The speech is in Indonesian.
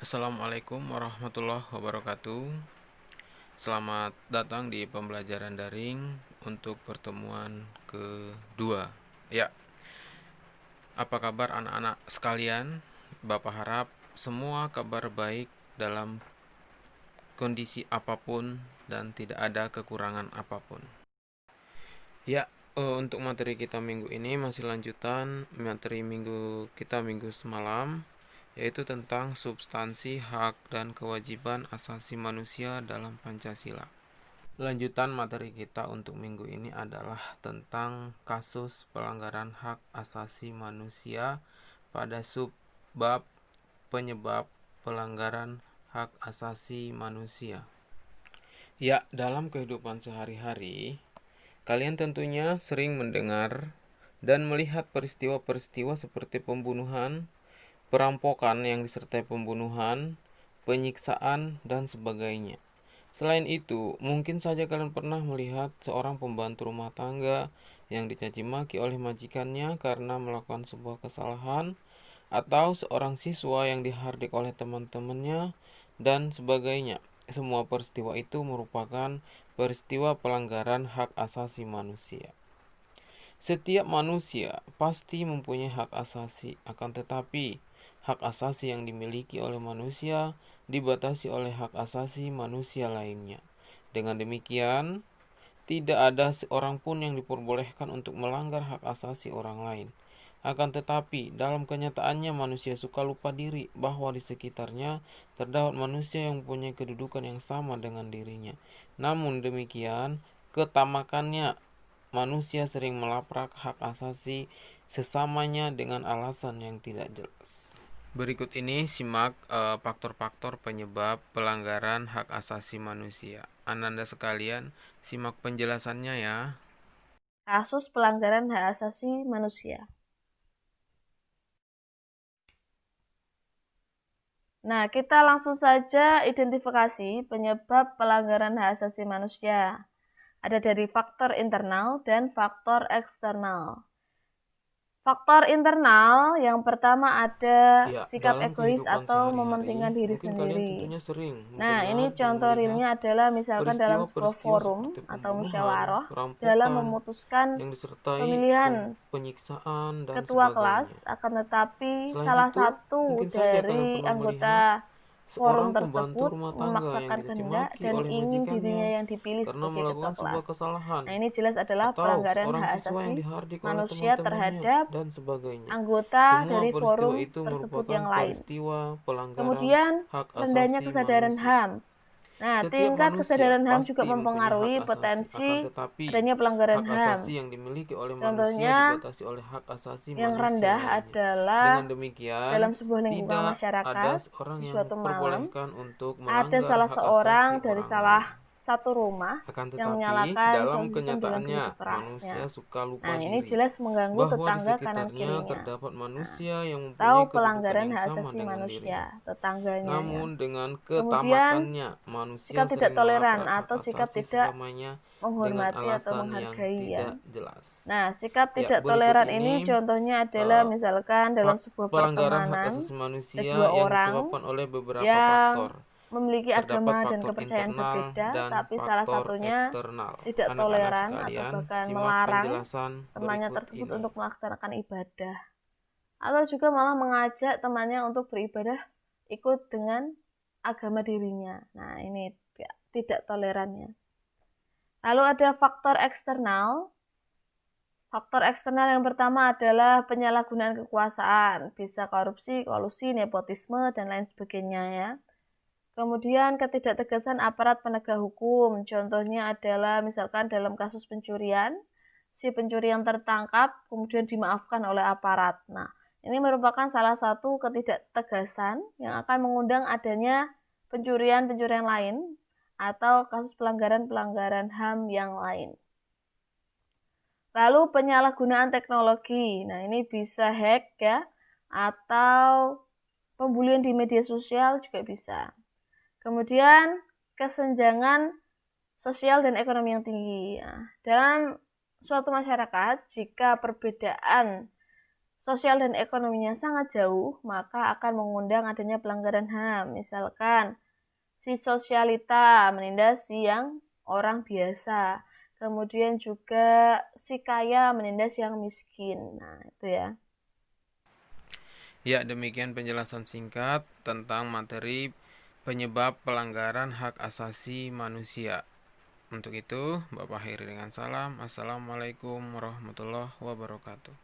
Assalamualaikum warahmatullahi wabarakatuh. Selamat datang di pembelajaran daring untuk pertemuan kedua. Ya, apa kabar anak-anak sekalian? Bapak harap semua kabar baik dalam kondisi apapun dan tidak ada kekurangan apapun. Ya, untuk materi kita minggu ini masih lanjutan materi minggu semalam, yaitu tentang substansi hak dan kewajiban asasi manusia dalam Pancasila. Lanjutan materi kita untuk minggu ini adalah tentang kasus pelanggaran hak asasi manusia pada subbab penyebab pelanggaran hak asasi manusia. Ya, dalam kehidupan sehari-hari, kalian tentunya sering mendengar dan melihat peristiwa-peristiwa seperti pembunuhan, perampokan yang disertai pembunuhan, penyiksaan, dan sebagainya. Selain itu, mungkin saja kalian pernah melihat seorang pembantu rumah tangga yang dicaci maki oleh majikannya karena melakukan sebuah kesalahan, atau seorang siswa yang dihardik oleh teman-temannya, dan sebagainya. Semua peristiwa itu merupakan peristiwa pelanggaran hak asasi manusia. Setiap manusia pasti mempunyai hak asasi, akan tetapi hak asasi yang dimiliki oleh manusia dibatasi oleh hak asasi manusia lainnya. Dengan demikian, tidak ada seorang pun yang diperbolehkan untuk melanggar hak asasi orang lain. Akan tetapi, dalam kenyataannya manusia suka lupa diri bahwa di sekitarnya terdapat manusia yang mempunyai kedudukan yang sama dengan dirinya. Namun demikian, ketamakannya manusia sering melabrak hak asasi sesamanya dengan alasan yang tidak jelas. Berikut ini simak faktor-faktor penyebab pelanggaran hak asasi manusia. Ananda sekalian, simak penjelasannya ya. Kasus pelanggaran hak asasi manusia. Nah, kita langsung saja identifikasi penyebab pelanggaran hak asasi manusia. Ada dari faktor internal dan faktor eksternal. Faktor internal yang pertama ada Ya, sikap dalam egois kehidupan atau sehari-hari, mementingkan diri mungkin kalian sendiri. tentunya sering Nah, mendengar ini dan contoh melihat realnya adalah misalkan dalam sebuah peristiwa-peristiwa forum seperti atau pembunuhan, musyawarah dalam perampokan, memutuskan yang disertai pemilihan penyiksaan dan ketua kelas, sebagainya. akan tetapi Selain salah itu, satu mungkin saja kalian dari pernah melihat anggota forum seorang pembantu tersebut rumah tangga yang memaksakan dicaci kehendak maki dan oleh ingin dirinya majikannya yang dipilih karena sebagai ketua melakukan sebuah kelas. kesalahan, Nah, ini jelas adalah atau pelanggaran seorang hak siswa yang asasi dihardik oleh manusia teman-temannya, terhadap dan sebagainya. anggota Semua dari peristiwa forum itu tersebut merupakan yang lain. peristiwa pelanggaran Kemudian, hak rendahnya asasi kesadaran manusia. HAM. Nah, Setiap tingkat manusia kesadaran HAM juga pasti mempunyai hak mempengaruhi asasi, akan potensi tetapi adanya pelanggaran hak HAM. asasi yang dimiliki oleh manusia Contohnya, dibatasi oleh hak asasi yang manusia rendah lainnya. adalah Dengan demikian, dalam sebuah lingkungan tidak ada masyarakat seorang di yang suatu malam diperbolehkan untuk ada melanggar salah hak asasi seorang dari orang salah lain. satu rumah Akan yang tetapi, menyalakan dalam suatu sistem dengan kenyataannya, begitu manusia kerasnya. suka lupa Nah, ini diri jelas mengganggu bahwa di tetangga kanan sekitarnya kirinya. terdapat Nah, manusia yang tahu mempunyai kedudukan pelanggaran yang hak sama asasi dengan manusia dirinya. tetangganya ya. Namun dengan Kemudian, ketamakannya, manusia sikap tidak sering toleran melabrak hak atau sikap asasi tidak sesamanya dengan menghormati atau alasan yang menghargai ya. tidak jelas. Nah, sikap Ya, tidak berikut toleran ini ini contohnya adalah misalkan dalam sebuah pelanggaran hak pertemanan asasi ada manusia dua yang orang disebabkan oleh beberapa yang faktor. memiliki Terdapat agama dan faktor kepercayaan internal berbeda, dan tapi salah faktor satunya eksternal. tidak Anak-anak toleran atau sekalian, bahkan simak melarang penjelasan temannya berikut tersebut ini. untuk melaksanakan ibadah, atau juga malah mengajak temannya untuk beribadah ikut dengan agama dirinya. Nah, ini tidak tolerannya. Lalu ada faktor eksternal. Faktor eksternal yang pertama adalah penyalahgunaan kekuasaan, bisa korupsi, kolusi, nepotisme, dan lain sebagainya ya. Kemudian ketidaktegasan aparat penegak hukum, contohnya adalah misalkan dalam kasus pencurian, si pencuri yang tertangkap kemudian dimaafkan oleh aparat. Nah, ini merupakan salah satu ketidaktegasan yang akan mengundang adanya pencurian-pencurian lain atau kasus pelanggaran-pelanggaran HAM yang lain. Lalu penyalahgunaan teknologi. Nah, ini bisa hack ya, atau pembulian di media sosial juga bisa. Kemudian kesenjangan sosial dan ekonomi yang tinggi. Nah, dalam suatu masyarakat, jika perbedaan sosial dan ekonominya sangat jauh, maka akan mengundang adanya pelanggaran HAM. Misalkan, si sosialita menindas si yang orang biasa. Kemudian juga si kaya menindas yang miskin. Nah, itu ya. Ya, demikian penjelasan singkat tentang materi penyebab pelanggaran hak asasi manusia. Untuk itu, Bapak akhiri dengan salam. Assalamualaikum warahmatullahi wabarakatuh.